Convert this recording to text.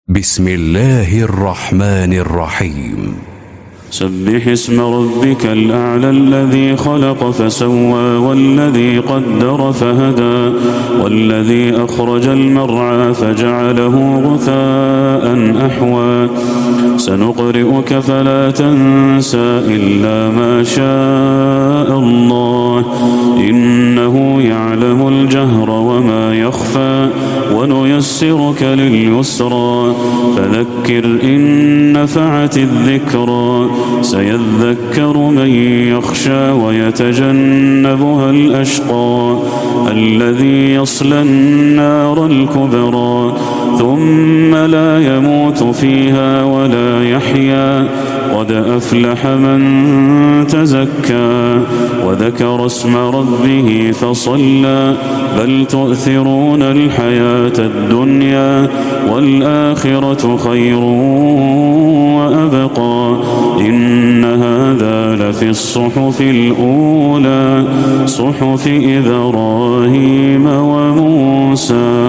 بسم الله الرحمن الرحيم. سبح اسم ربك الأعلى الذي خلق فسوى والذي قدر فهدى والذي أخرج المرعى فجعله غثاء أحوى سنقرئك فلا تنسى إلا ما شاء الله إنه يعلم الجهر وما يخفى ونيسرك لليسرى فذكر إن نفعت الذكرى سيذكر من يخشى ويتجنبها الأشقى الذي يصلى النار الكبرى ثم لا يموت فيها ولا يحيا قد أفلح من تزكى وذكر اسم ربه فصلى بل تؤثرون الحياة الدنيا والآخرة خير وأبقى إن هذا لفي الصحف الأولى صحف إبراهيم وموسى.